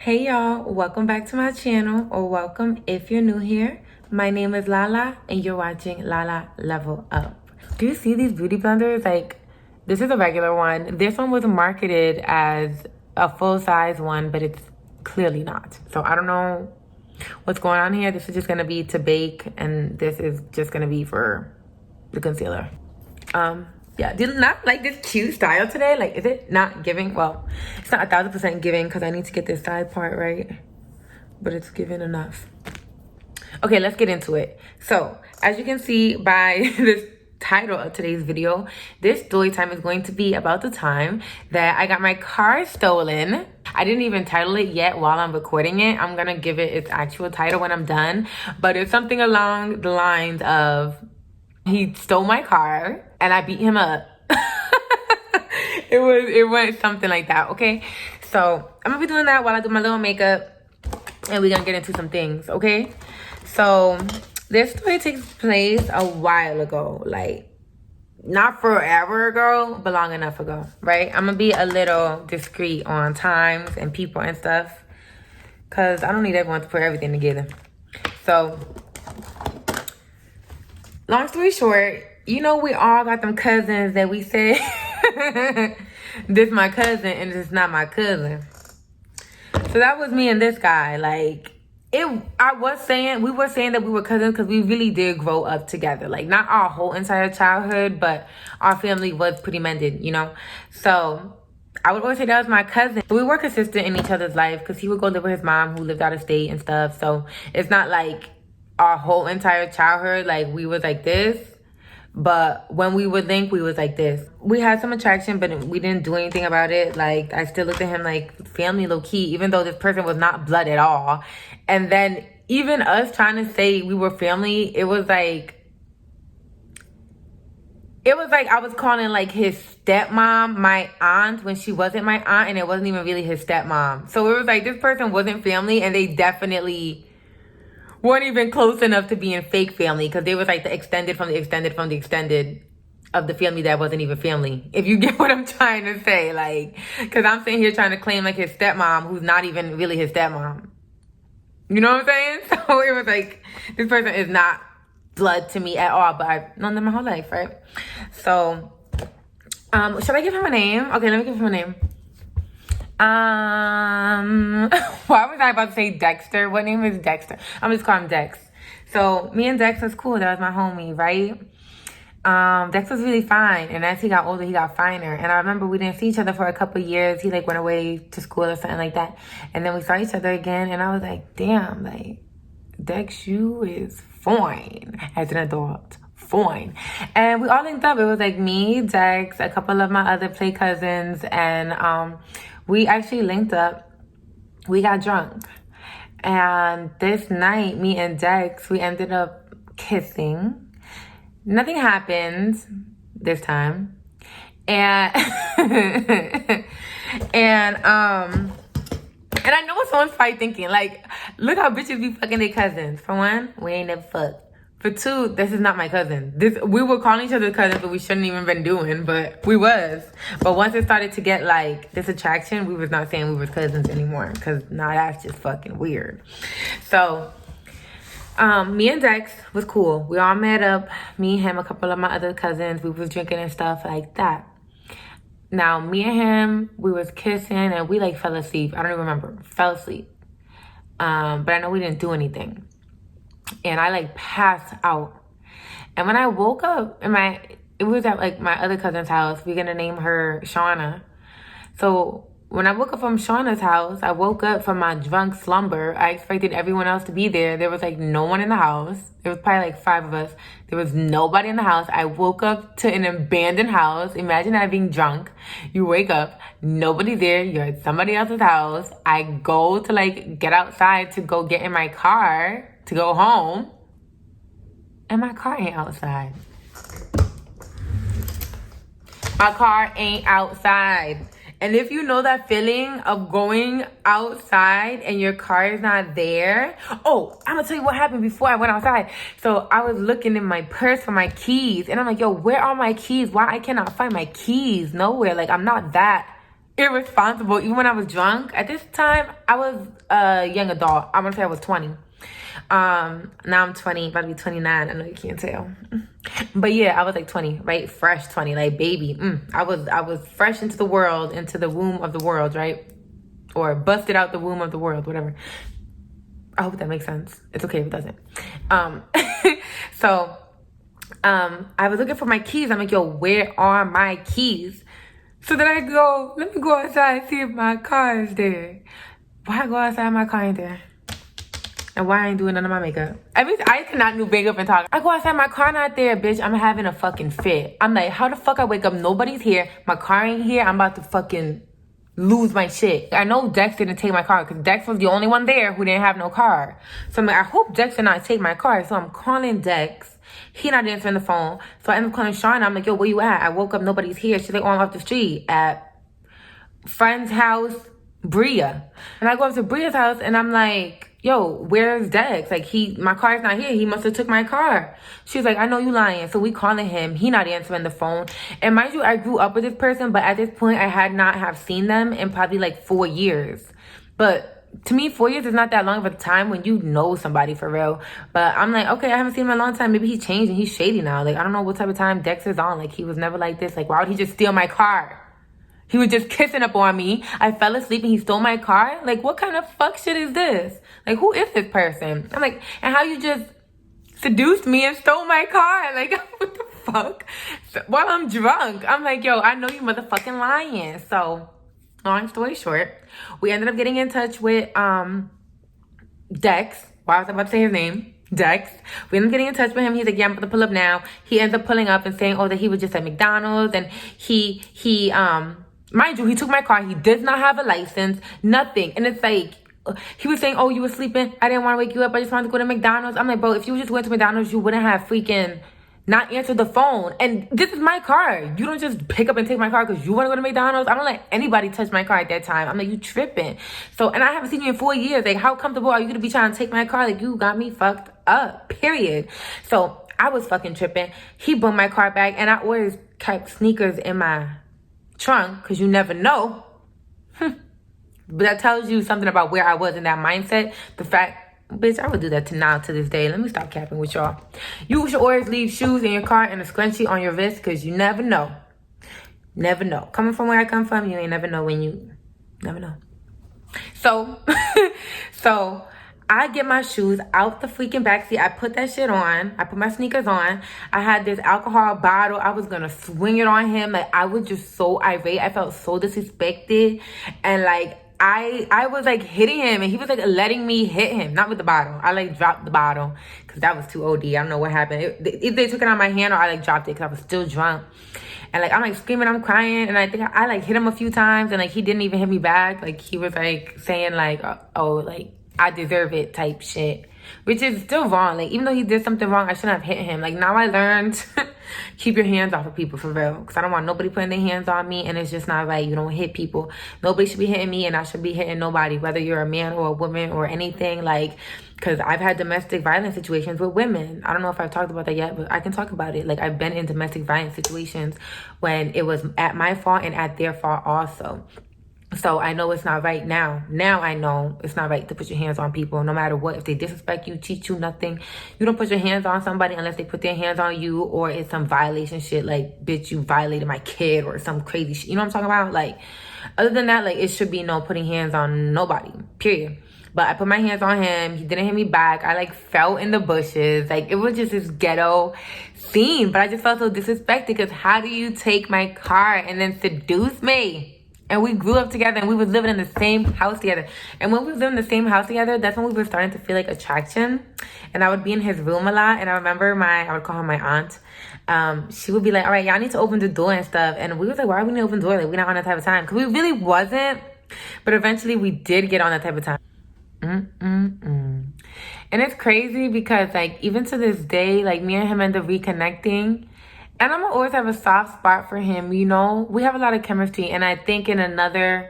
Hey y'all, welcome back to my channel, or welcome if you're new here. My name is Lala and you're watching Lala Level Up. Do you see these beauty blenders? Like, this is a regular one. This one was marketed as a full-size one, but it's clearly not. So I don't know what's going on here. This is just gonna be to bake, and this is just gonna be for the concealer. Yeah, did not like this cute style today. Like, is it not giving? Well, it's not 1,000% giving because I need to get this side part right, but it's giving enough. Okay, let's get into it. So as you can see by this title of today's video, this story time is going to be about the time that I got my car stolen. I didn't even title it yet while I'm recording it. I'm gonna give it its actual title when I'm done, but it's something along the lines of he stole my car and I beat him up. It went something like that, okay? So I'm gonna be doing that while I do my little makeup, and we're gonna get into some things, okay? So this story takes place a while ago, like not forever ago, but long enough ago, right? I'm gonna be a little discreet on times and people and stuff, because I don't need everyone to put everything together. So long story short, you know, we all got them cousins that we say, this my cousin and this is not my cousin. So that was me and this guy. Like, we were saying that we were cousins because we really did grow up together. Like, not our whole entire childhood, but our family was pretty mended, you know? So I would always say that was my cousin. We were consistent in each other's life because he would go live with his mom who lived out of state and stuff. So it's not like our whole entire childhood, like, we was like this. But when we would link, we was like this. We had some attraction, but we didn't do anything about it. Like, I still looked at him like family low key, even though this person was not blood at all. And then even us trying to say we were family, it was like I was calling like his stepmom my aunt when she wasn't my aunt, and it wasn't even really his stepmom. So it was like this person wasn't family, and they definitely weren't even close enough to being fake family, because they was like the extended from the extended from the extended of the family that wasn't even family. If you get what I'm trying to say, like, because I'm sitting here trying to claim like his stepmom who's not even really his stepmom. You know what I'm saying? So it was like, this person is not blood to me at all, but I've known them my whole life, right? So, should I give him a name? Okay, let me give him a name. Why was I about to say Dexter? What name is Dexter? I'm just calling him Dex. So me and Dex was cool. That was my homie, right? Dex was really fine, and as he got older, he got finer. And I remember we didn't see each other for a couple of years. He like went away to school or something like that, and then we saw each other again. And I was like, damn, like, Dex, you is fine as an adult. Fine. And we all linked up. It was like me, Dex, a couple of my other play cousins, and we actually linked up. We got drunk. And this night, me and Dex, we ended up kissing. Nothing happened this time. And and I know what someone's probably thinking, like, look how bitches be fucking their cousins. For one, we ain't never fucked. For two, this is not my cousin. We were calling each other cousins, but we shouldn't even been doing, but we was. But once it started to get like this attraction, we was not saying we were cousins anymore, because now that's just fucking weird. So me and Dex was cool. We all met up, me, him, a couple of my other cousins. We was drinking and stuff like that. Now, me and him, we was kissing and we like fell asleep. I don't even remember. Fell asleep. But I know we didn't do anything. And I like passed out. And when I woke up, it was at like my other cousin's house. We're gonna name her Shauna. So when I woke up from Shauna's house, I woke up from my drunk slumber. I expected everyone else to be there. There was like no one in the house. There was probably like 5 of us. There was nobody in the house. I woke up to an abandoned house. Imagine that, being drunk. You wake up, nobody there. You're at somebody else's house. I go to like get outside to go get in my car to go home, and my car ain't outside. My car ain't outside. And if you know that feeling of going outside and your car is not there. Oh, I'm gonna tell you what happened before I went outside. So I was looking in my purse for my keys, and I'm like, yo, where are my keys? Why I cannot find my keys nowhere? Like, I'm not that irresponsible, even when I was drunk. At this time, I was a young adult. I want to say I was 20. Now I'm 20, about to be 29. I know you can't tell. But yeah, I was like 20, right? Fresh 20, like baby. I was fresh into the world, into the womb of the world, right? Or busted out the womb of the world, whatever. I hope that makes sense. It's okay if it doesn't. So I was looking for my keys. I'm like, yo, where are my keys? So then I go, let me go outside and see if my car is there. Why I go outside, my car ain't there? And why I ain't doing none of my makeup? I cannot do makeup and talk. I go outside, my car not there, bitch. I'm having a fucking fit. I'm like, how the fuck I wake up? Nobody's here. My car ain't here. I'm about to fucking lose my shit. I know Dex didn't take my car because Dex was the only one there who didn't have no car. So I'm like, I hope Dex did not take my car. So I'm calling Dex. He not answering the phone. So I end up calling Shauna. I'm like, yo, where you at? I woke up, nobody's here. She's like, oh, I'm off the street at friend's house, Bria. And I go up to Bria's house and I'm like, yo, where's Dex? Like, my car's not here. He must have took my car. She's like, I know you lying. So we calling him. He not answering the phone. And mind you, I grew up with this person, but at this point, I had not have seen them in probably like 4 years. But to me, 4 years is not that long of a time when you know somebody for real. But I'm like, okay, I haven't seen him in a long time. Maybe he changed and he's shady now. Like, I don't know what type of time Dex is on. Like, he was never like this. Like, why would he just steal my car? He was just kissing up on me. I fell asleep and he stole my car. Like, what kind of fuck shit is this? Like, who is this person? I'm like, and how you just seduced me and stole my car? Like, what the fuck? So, while I'm drunk, I'm like, yo, I know you motherfucking lying. So, long story short, we ended up getting in touch with Dex. Why was I about to say his name? Dex. We ended up getting in touch with him. He's like, yeah, I'm about to pull up now. He ends up pulling up and saying, oh, that he was just at McDonald's and he mind you, he took my car. He does not have a license, nothing. And it's like, he was saying, oh, you were sleeping. I didn't want to wake you up. I just wanted to go to McDonald's. I'm like, bro, if you just went to McDonald's, you wouldn't have freaking not answered the phone. And this is my car. You don't just pick up and take my car because you want to go to McDonald's. I don't let anybody touch my car at that time. I'm like, you tripping. So, and I haven't seen you in 4 years. Like, how comfortable are you going to be trying to take my car? Like, you got me fucked up, period. So, I was fucking tripping. He brought my car back, and I always kept sneakers in my trunk because you never know. But that tells you something about where I was in that mindset. The fact, bitch, I would do that to this day. Let me stop capping with y'all. You should always leave shoes in your car and a scrunchie on your wrist because you never know. Never know. Coming from where I come from, you ain't never know when you never know. So, I get my shoes out the freaking backseat. I put that shit on. I put my sneakers on. I had this alcohol bottle. I was going to swing it on him. Like, I was just so irate. I felt so disrespected. And, like, I was, like, hitting him. And he was, like, letting me hit him. Not with the bottle. I, like, dropped the bottle. Because that was too OD. I don't know what happened. Either they took it out of my hand or I, like, dropped it. Because I was still drunk. And, like, I'm, like, screaming. I'm crying. And I think I like, hit him a few times. And, like, he didn't even hit me back. Like, he was, like, saying, like, oh, like, I deserve it type shit, which is still wrong. Like, even though he did something wrong, I shouldn't have hit him. Like, now I learned keep your hands off of people for real, because I don't want nobody putting their hands on me, and it's just not right. You don't hit people. Nobody should be hitting me, and I should be hitting nobody, whether you're a man or a woman or anything. Like, because I've had domestic violence situations with women. I don't know if I've talked about that yet, but I can talk about it. Like, I've been in domestic violence situations when it was at my fault and at their fault also. So I know it's not right now. Now I know it's not right to put your hands on people, no matter what. If they disrespect you, cheat you, nothing. You don't put your hands on somebody unless they put their hands on you, or it's some violation shit like, bitch, you violated my kid, or some crazy shit. You know what I'm talking about? Like, other than that, like, it should be no putting hands on nobody, period. But I put my hands on him. He didn't hit me back. I, like, fell in the bushes. Like, it was just this ghetto scene. But I just felt so disrespected, because how do you take my car and then seduce me? And we grew up together, and we was living in the same house together. And when we was living in the same house together, that's when we were starting to feel, like, attraction. And I would be in his room a lot. And I remember I would call her my aunt. She would be like, all right, y'all need to open the door and stuff. And we was like, why are we need to open the door? Like, we're not on that type of time. Because we really wasn't. But eventually, we did get on that type of time. And it's crazy because, like, even to this day, like, me and him end up reconnecting. And I'm gonna always have a soft spot for him, you know? We have a lot of chemistry, and I think in another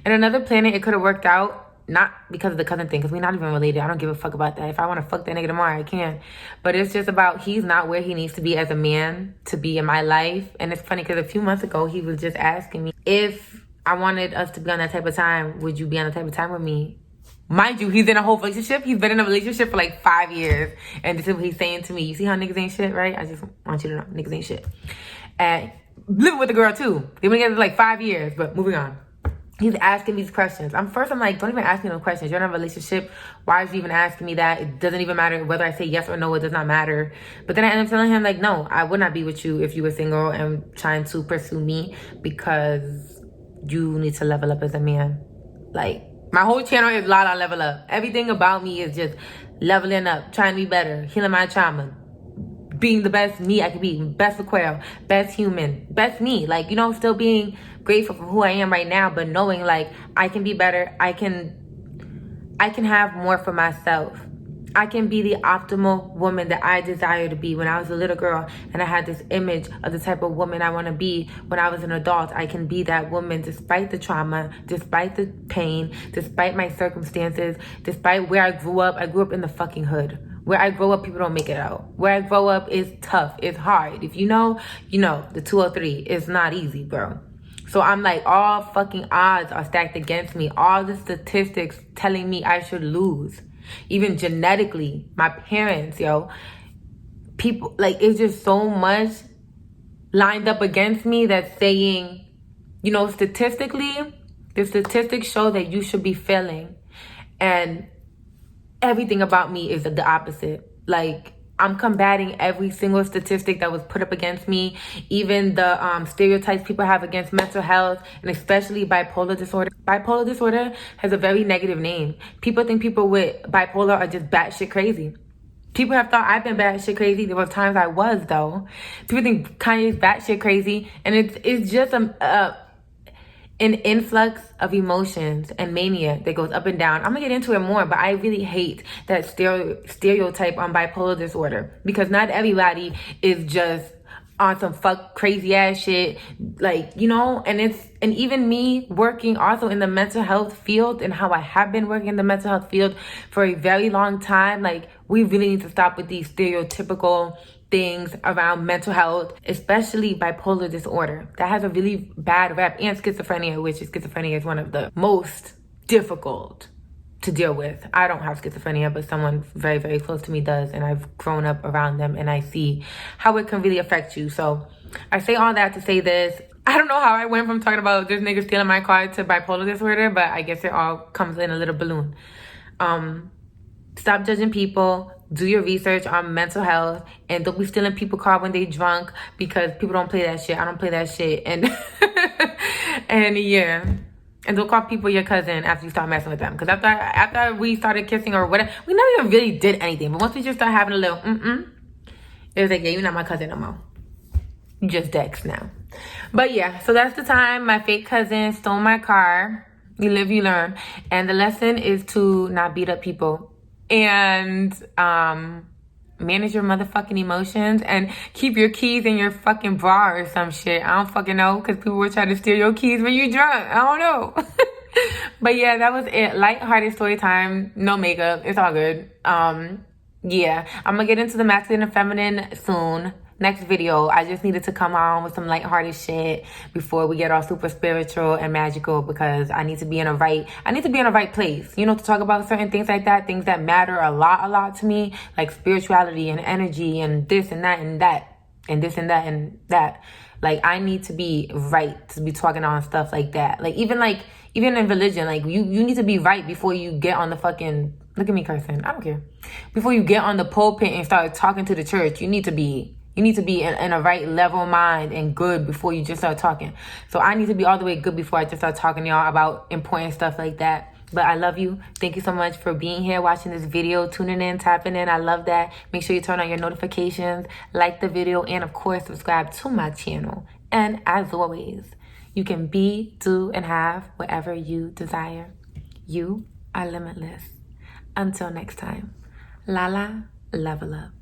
planet, it could have worked out. Not because of the cousin thing, because we're not even related. I don't give a fuck about that. If I want to fuck that nigga tomorrow, I can. But it's just about, he's not where he needs to be as a man to be in my life. And it's funny, because a few months ago, he was just asking me if I wanted us to be on that type of time. Would you be on that type of time with me? Mind you, he's in a whole relationship. He's been in a relationship for like 5 years. And this is what he's saying to me. You see how niggas ain't shit, right? I just want you to know, niggas ain't shit. And living with a girl too. They've been together like 5 years, but moving on. He's asking these questions. I'm like, don't even ask me no questions. You're in a relationship. Why is you even asking me that? It doesn't even matter whether I say yes or no. It does not matter. But then I end up telling him like, no, I would not be with you if you were single and trying to pursue me, because you need to level up as a man. Like, my whole channel is Lala Level Up. Everything about me is just leveling up, trying to be better, healing my trauma, being the best me I can be, best Aquarius, best human, best me. Like, you know, still being grateful for who I am right now, but knowing like I can be better. I can have more for myself. I can be the optimal woman that I desire to be. When I was a little girl and I had this image of the type of woman I want to be when I was an adult, I can be that woman despite the trauma, despite the pain, despite my circumstances, despite where I grew up. I grew up in the fucking hood. Where I grow up, people don't make it out. Where I grow up is tough. It's hard. If you know, you know. The 203 is not easy, bro. So I'm like, all fucking odds are stacked against me. All the statistics telling me I should lose. Even genetically, my parents, yo. People, like, it's just so much lined up against me that's saying, you know, statistically, the statistics show that you should be failing. And everything about me is the opposite. Like, I'm combating every single statistic that was put up against me. Even the stereotypes people have against mental health, and especially bipolar disorder. Bipolar disorder has a very negative name. People think people with bipolar are just batshit crazy. People have thought I've been batshit crazy. There were times I was, though. People think Kanye's batshit crazy, and it's just an influx of emotions and mania that goes up and down. I'm gonna get into it more, but I really hate that stereotype on bipolar disorder, because not everybody is just on some fuck crazy ass shit, like, you know. And even me working also in the mental health field, and how I have been working in the mental health field for a very long time, like, we really need to stop with these stereotypical things around mental health, especially bipolar disorder. That has a really bad rep, and schizophrenia, which schizophrenia is one of the most difficult to deal with. I don't have schizophrenia, but someone very, very close to me does, and I've grown up around them, and I see how it can really affect you. So I say all that to say this. I don't know how I went from talking about this nigga stealing my car to bipolar disorder, but I guess it all comes in a little balloon. Stop judging people. Do your research on mental health, and don't be stealing people's car when they drunk, because people don't play that shit. I don't play that shit. And and yeah. And don't call people your cousin after you start messing with them. Because after we started kissing or whatever, we never even really did anything. But once we just start having a little it was like, yeah, you're not my cousin no more. You just Dex now. But yeah, so that's the time my fake cousin stole my car. You live, you learn. And the lesson is to not beat up people. And manage your motherfucking emotions, and keep your keys in your fucking bra or some shit. I don't fucking know, because people will try to steal your keys when you drunk. I don't know. But yeah, that was it. Lighthearted story time. No makeup. It's all good. Yeah, I'm gonna get into the masculine and feminine soon. Next video. I just needed to come on with some lighthearted shit before we get all super spiritual and magical, because I need to be in a right place, you know, to talk about certain things like that, things that matter a lot to me, like spirituality and energy and this and that and that and this and that and that. Like, I need to be right to be talking on stuff like that. Like even in religion, like you need to be right before you get on the fucking, look at me cursing, I don't care. Before you get on the pulpit and start talking to the church, you need to be in a right level mind and good before you just start talking. So I need to be all the way good before I just start talking to y'all about important stuff like that. But I love you. Thank you so much for being here, watching this video, tuning in, tapping in. I love that. Make sure you turn on your notifications, like the video, and of course, subscribe to my channel. And as always, you can be, do, and have whatever you desire. You are limitless. Until next time, Lala, level up.